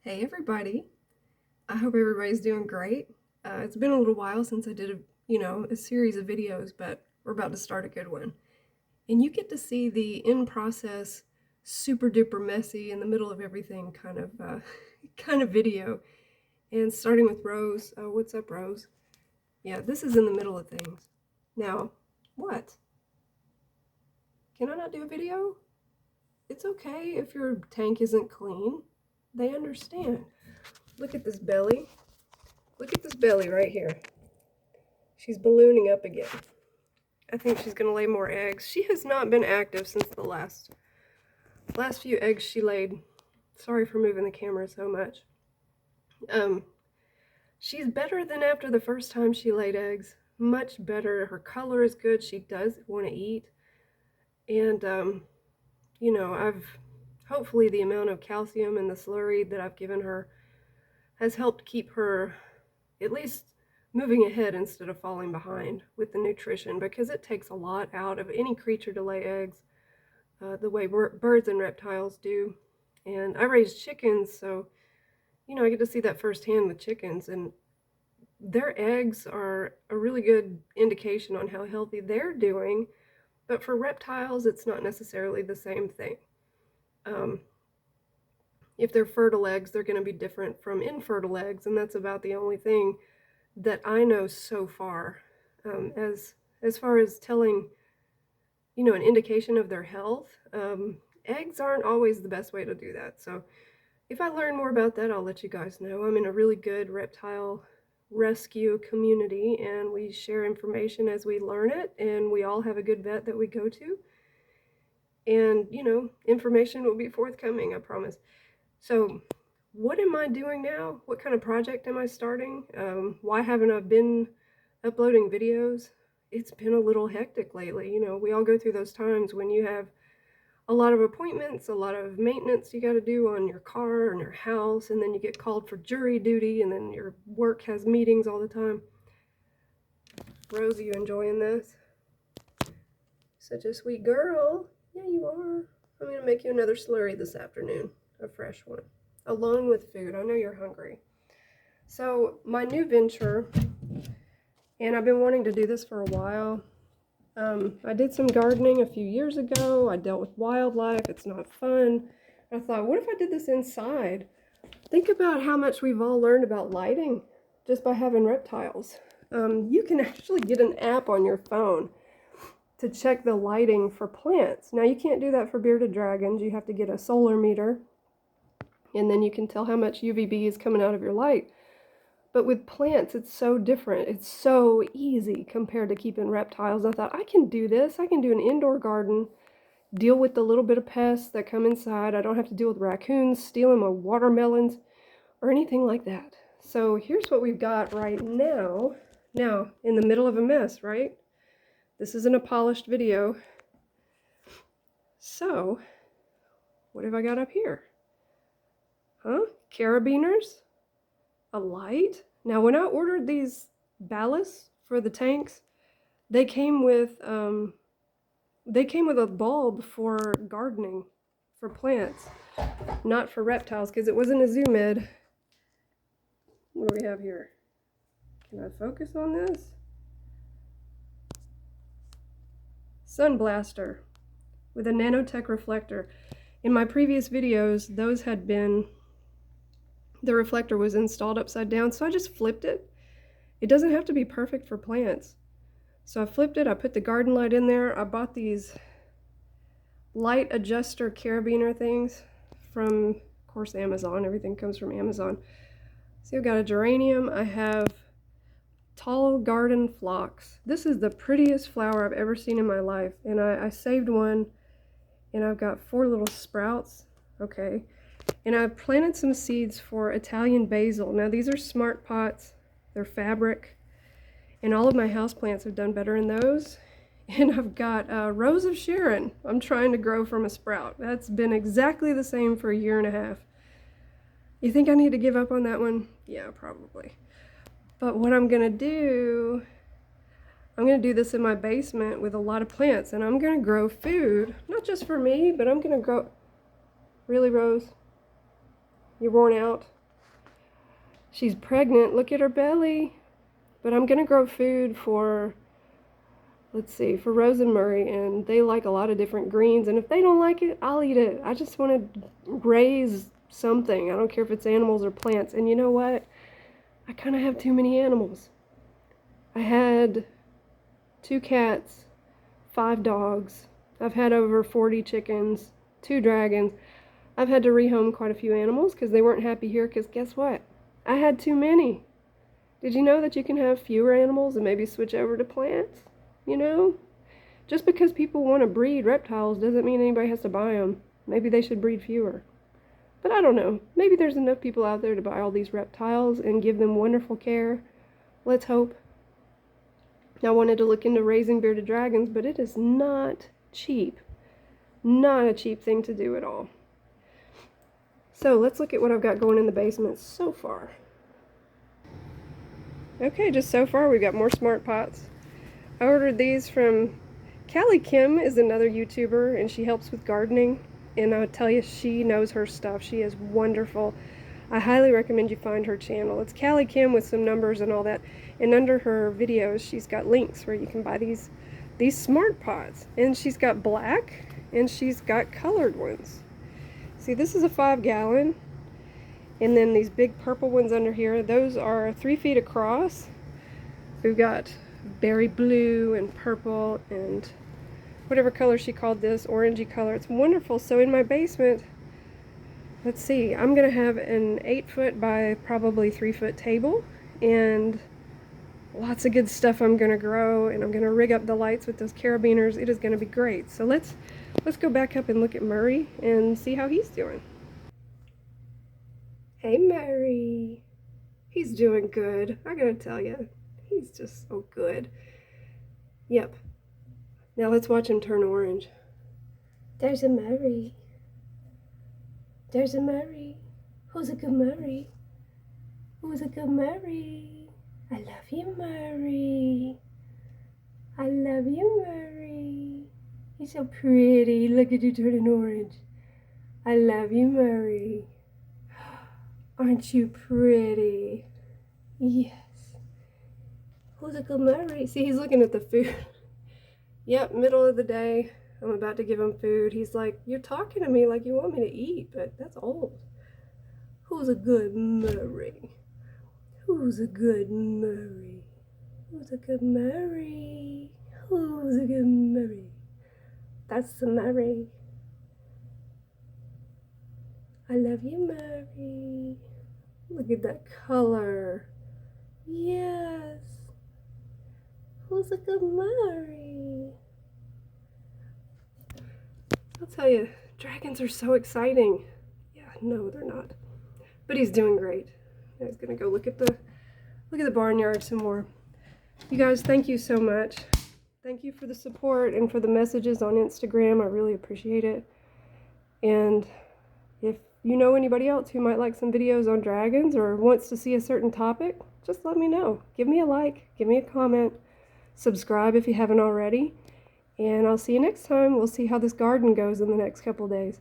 Hey everybody. I hope everybody's doing great. It's been a little while since I did a series of videos, but we're about to start a good one. And you get to see the in process, super duper messy in the middle of everything kind of kind of video. And starting with Rose. What's up, Rose? Yeah, this is in the middle of things. Now, what? Can I not do a video? It's okay if your tank isn't clean. They understand. Look at this belly. Look at this belly right here. She's ballooning up again. I think she's going to lay more eggs. She has not been active since the last few eggs she laid. Sorry for moving the camera so much. She's better than after the first time she laid eggs. Much better. Her color is good. She does want to eat. And, hopefully the amount of calcium in the slurry that I've given her has helped keep her at least moving ahead instead of falling behind with the nutrition, because it takes a lot out of any creature to lay eggs, the way birds and reptiles do. And I raise chickens, so I get to see that firsthand with chickens, and their eggs are a really good indication on how healthy they're doing. But for reptiles, it's not necessarily the same thing. If they're fertile eggs, they're going to be different from infertile eggs, and that's about the only thing that I know so far, as far as telling, an indication of their health. Eggs aren't always the best way to do that. So if I learn more about that, I'll let you guys know. I'm in a really good reptile rescue community, and we share information as we learn it, and we all have a good vet that we go to. And, information will be forthcoming, I promise. So what am I doing now? What kind of project am I starting? Why haven't I been uploading videos? It's been a little hectic lately. We all go through those times when you have a lot of appointments, a lot of maintenance you got to do on your car and your house, and then you get called for jury duty, and then your work has meetings all the time. Rose, are you enjoying this? Such a sweet girl. Yeah, you are. I'm going to make you another slurry this afternoon, a fresh one, along with food. I know you're hungry. So my new venture, and I've been wanting to do this for a while. I did some gardening a few years ago. I dealt with wildlife. It's not fun. I thought, what if I did this inside? Think about how much we've all learned about lighting just by having reptiles. You can actually get an app on your phone to check the lighting for plants. Now, you can't do that for bearded dragons. You have to get a solar meter, and then you can tell how much UVB is coming out of your light. But with plants, it's so different. It's so easy compared to keeping reptiles. I thought, I can do this. I can do an indoor garden, deal with the little bit of pests that come inside. I don't have to deal with raccoons stealing my watermelons or anything like that. So here's what we've got right now. Now, in the middle of a mess, right? This isn't a polished video. So, what have I got up here? Huh? Carabiners? A light? Now, when I ordered these ballasts for the tanks, they came with a bulb for gardening, for plants, not for reptiles, because it wasn't a zoom ed. What do we have here? Can I focus on this? Sun blaster with a nanotech reflector. In my previous videos, those had been, the reflector was installed upside down, so I just flipped it. It doesn't have to be perfect for plants. So I flipped it, I put the garden light in there. I bought these light adjuster carabiner things from, of course, Amazon. Everything comes from Amazon. So I've got a geranium. I have tall garden phlox. This is the prettiest flower I've ever seen in my life. And I saved one, and I've got 4 little sprouts. Okay. And I've planted some seeds for Italian basil. Now, these are smart pots. They're fabric. And all of my houseplants have done better in those. And I've got Rose of Sharon. I'm trying to grow from a sprout. That's been exactly the same for a year and a half. You think I need to give up on that one? Yeah, probably. But what I'm going to do, I'm going to do this in my basement with a lot of plants. And I'm going to grow food, not just for me, but I'm going to grow... Really, Rose? You're worn out. She's pregnant. Look at her belly. But I'm going to grow food for, let's see, for Rose and Murray, and they like a lot of different greens, and if they don't like it, I'll eat it. I just want to raise something. I don't care if it's animals or plants. And you know what? I kind of have too many animals. I had 2 cats, 5 dogs. I've had over 40 chickens, 2 dragons. I've had to rehome quite a few animals because they weren't happy here, because guess what? I had too many. Did you know that you can have fewer animals and maybe switch over to plants? You know? Just because people want to breed reptiles doesn't mean anybody has to buy them. Maybe they should breed fewer. But I don't know. Maybe there's enough people out there to buy all these reptiles and give them wonderful care. Let's hope. I wanted to look into raising bearded dragons, but it is not cheap. Not a cheap thing to do at all. So let's look at what I've got going in the basement so far. Okay, just so far we've got more smart pots. I ordered these from Callie Kim, is another YouTuber, and she helps with gardening. And I'll tell you, she knows her stuff. She is wonderful. I highly recommend you find her channel. It's Callie Kim with some numbers and all that. And under her videos, she's got links where you can buy these smart pots. And she's got black, and she's got colored ones. See, this is a 5-gallon. And then these big purple ones under here, those are 3 feet across. We've got berry blue and purple and whatever color she called this, orangey color. It's wonderful. So in my basement, let's see, I'm going to have an 8-foot by probably 3-foot table and lots of good stuff I'm going to grow, and I'm going to rig up the lights with those carabiners. It is going to be great. So let's go back up and look at Murray and see how he's doing. Hey Murray. He's doing good. I got to tell you. He's just so good. Yep. Now let's watch him turn orange. There's a Murray. There's a Murray. Who's a good Murray? Who's a good Murray? I love you, Murray. I love you, Murray. You're so pretty. Look at you turning orange. I love you, Murray. Aren't you pretty? Yes. Who's a good Murray? See, he's looking at the food. Yep, middle of the day. I'm about to give him food. He's like, you're talking to me like you want me to eat, but that's old. Who's a good Murray? Who's a good Murray? Who's a good Murray? Who's a good Murray? That's the Murray. I love you, Murray. Look at that color. Yes. Who's a good Murray? I'll tell you, dragons are so exciting. Yeah, no, they're not. But he's doing great. I was gonna go look at the barnyard some more. You guys, thank you so much. Thank you for the support and for the messages on Instagram. I really appreciate it. And if you know anybody else who might like some videos on dragons or wants to see a certain topic, just let me know. Give me a like, give me a comment, subscribe if you haven't already, and I'll see you next time. We'll see how this garden goes in the next couple days.